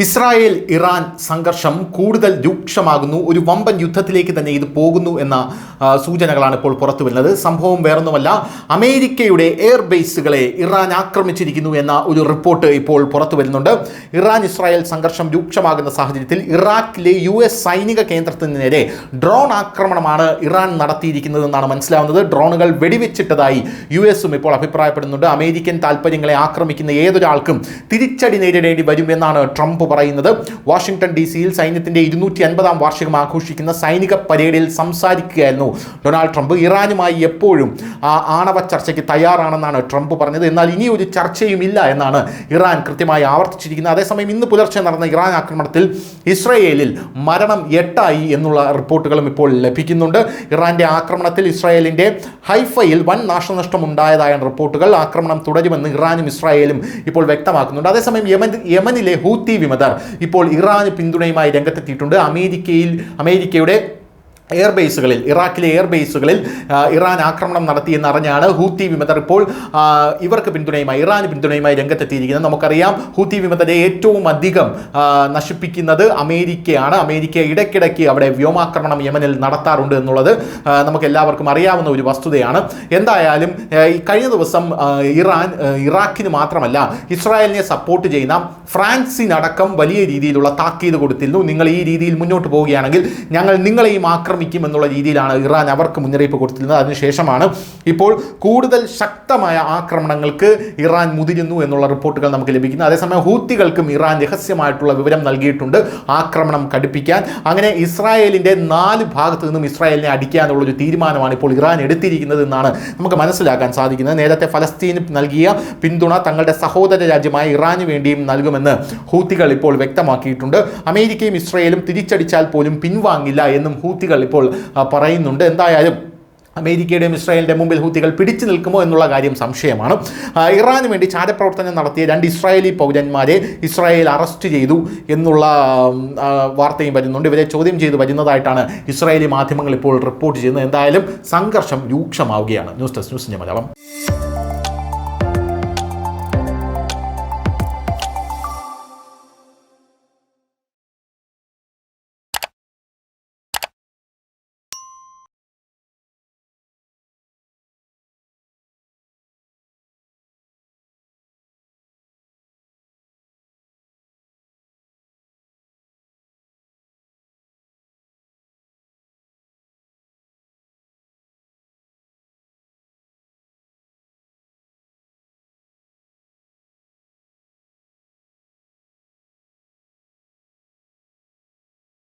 Israel Iran സംഘർഷം കൂടുതൽ രൂക്ഷമാകുന്നു. ഒരു വമ്പൻ യുദ്ധത്തിലേക്ക് തന്നെ ഇത് പോകുന്നു എന്ന സൂചനകളാണ് ഇപ്പോൾ പുറത്തു വരുന്നത്. സംഭവം വേറൊന്നുമല്ല, അമേരിക്കയുടെ എയർ ബേസുകളെ ഇറാൻ ആക്രമിച്ചിരിക്കുന്നു എന്ന ഒരു റിപ്പോർട്ട് ഇപ്പോൾ പുറത്തു വരുന്നുണ്ട്. ഇറാൻ ഇസ്രായേൽ സംഘർഷം രൂക്ഷമാകുന്ന സാഹചര്യത്തിൽ ഇറാഖിലെ US സൈനിക കേന്ദ്രത്തിന് നേരെ ഡ്രോൺ ആക്രമണമാണ് ഇറാൻ നടത്തിയിരിക്കുന്നതെന്നാണ് മനസ്സിലാവുന്നത്. ഡ്രോണുകൾ വെടിവെച്ചിട്ടതായി US ഇപ്പോൾ അഭിപ്രായപ്പെടുന്നുണ്ട്. അമേരിക്കൻ താൽപ്പര്യങ്ങളെ ആക്രമിക്കുന്ന ഏതൊരാൾക്കും തിരിച്ചടി നേരിടേണ്ടി വരും എന്നാണ് ട്രംപ് പറയുന്നത്. വാഷിംഗ്ടൺ DC-യിൽ സൈന്യത്തിന്റെ 250-ാം വാർഷികം ആഘോഷിക്കുന്ന സൈനിക പരേഡിൽ സംസാരിക്കുകയായിരുന്നു ഡൊണാൾഡ് ട്രംപ്. ഇറാനുമായി എപ്പോഴും ആണവ ചർച്ചയ്ക്ക് തയ്യാറാണെന്നാണ് ട്രംപ് പറഞ്ഞത്. എന്നാൽ ഇനി ഒരു ചർച്ചയും ഇല്ല എന്നാണ് ഇറാൻ കൃത്യമായി ആവർത്തിച്ചിരിക്കുന്നത്. അതേസമയം ഇന്ന് പുലർച്ചെ നടന്ന ഇറാൻ ആക്രമണത്തിൽ ഇസ്രായേലിൽ മരണം 8 എന്നുള്ള റിപ്പോർട്ടുകളും ഇപ്പോൾ ലഭിക്കുന്നുണ്ട്. ഇറാന്റെ ആക്രമണത്തിൽ ഇസ്രായേലിന്റെ ഹൈഫയിൽ വൻ നാശനഷ്ടം ഉണ്ടായതായാണ് റിപ്പോർട്ടുകൾ. ആക്രമണം തുടരുമെന്ന് ഇറാനും ഇസ്രായേലും ഇപ്പോൾ വ്യക്തമാക്കുന്നുണ്ട്. അതേസമയം യമനിലെ ഹൂത്തി വിമതർ ഇപ്പോൾ ഇറാന് പിന്തുണയുമായി രംഗത്തെത്തിയിട്ടുണ്ട്. അമേരിക്കയുടെ എയർബേസുകളിൽ, ഇറാഖിലെ എയർബേസുകളിൽ ഇറാൻ ആക്രമണം നടത്തിയെന്നറിഞ്ഞാണ് ഹൂത്തി വിമതർ ഇപ്പോൾ ഇവർക്ക് പിന്തുണയുമായി, ഇറാന് പിന്തുണയുമായി രംഗത്തെത്തിയിരിക്കുന്നത്. നമുക്കറിയാം, ഹൂത്തി വിമതരെ ഏറ്റവും അധികം നശിപ്പിക്കുന്നത് അമേരിക്കയാണ്. അമേരിക്ക ഇടയ്ക്കിടയ്ക്ക് അവിടെ വ്യോമാക്രമണം യമനിൽ നടത്താറുണ്ട് എന്നുള്ളത് നമുക്ക് എല്ലാവർക്കും അറിയാവുന്ന ഒരു വസ്തുതയാണ്. എന്തായാലും കഴിഞ്ഞ ദിവസം ഇറാഖിന് മാത്രമല്ല ഇസ്രായേലിനെ സപ്പോർട്ട് ചെയ്യുന്ന ഫ്രാൻസിനടക്കം വലിയ രീതിയിലുള്ള താക്കീത് കൊടുത്തിരുന്നു. നിങ്ങൾ ഈ രീതിയിൽ മുന്നോട്ട് പോവുകയാണെങ്കിൽ ഞങ്ങൾ നിങ്ങളെയും എന്നുള്ള രീതിയിലാണ് ഇറാൻ അവർക്ക് മുന്നറിയിപ്പ് കൊടുത്തിരുന്നത്. അതിനുശേഷമാണ് ഇപ്പോൾ കൂടുതൽ ശക്തമായ ആക്രമണങ്ങൾക്ക് ഇറാൻ മുതിരുന്നു എന്നുള്ള റിപ്പോർട്ടുകൾ നമുക്ക് ലഭിക്കുന്നത്. അതേസമയം ഹൂത്തികൾക്കും ഇറാൻ രഹസ്യമായിട്ടുള്ള വിവരം നൽകിയിട്ടുണ്ട് ആക്രമണം കടുപ്പിക്കാൻ. അങ്ങനെ ഇസ്രായേലിൻ്റെ 4 ഭാഗത്തു നിന്നും ഇസ്രായേലിനെ അടിക്കാനുള്ളൊരു തീരുമാനമാണ് ഇപ്പോൾ ഇറാൻ എടുത്തിരിക്കുന്നത് എന്നാണ് നമുക്ക് മനസ്സിലാക്കാൻ സാധിക്കുന്നത്. നേരത്തെ ഫലസ്തീന് നൽകിയ പിന്തുണ തങ്ങളുടെ സഹോദര രാജ്യമായ ഇറാന് വേണ്ടിയും നൽകുമെന്ന് ഹൂത്തികൾ ഇപ്പോൾ വ്യക്തമാക്കിയിട്ടുണ്ട്. അമേരിക്കയും ഇസ്രായേലും തിരിച്ചടിച്ചാൽ പോലും പിൻവാങ്ങില്ല എന്നും ഹൂത്തികൾ ഇപ്പോൾ പറയുന്നുണ്ട്. എന്തായാലും അമേരിക്കയുടെയും ഇസ്രായേലിൻ്റെ മുമ്പിൽ ഹൂത്തികൾ പിടിച്ചു നിൽക്കുമോ എന്നുള്ള കാര്യം സംശയമാണ്. ഇറാന് വേണ്ടി ചാരപ്രവർത്തനം നടത്തിയ 2 ഇസ്രായേലി പൗരന്മാരെ ഇസ്രായേൽ അറസ്റ്റ് ചെയ്തു എന്നുള്ള വാർത്തയും വരുന്നുണ്ട്. ഇവരെ ചോദ്യം ചെയ്ത് വരുന്നതായിട്ടാണ് ഇസ്രായേലി മാധ്യമങ്ങൾ ഇപ്പോൾ റിപ്പോർട്ട് ചെയ്യുന്നത്. എന്തായാലും സംഘർഷം രൂക്ഷമാവുകയാണ്. ന്യൂസ് ഡെസ്ക്, ന്യൂസിൻ്റെ മലയാളം.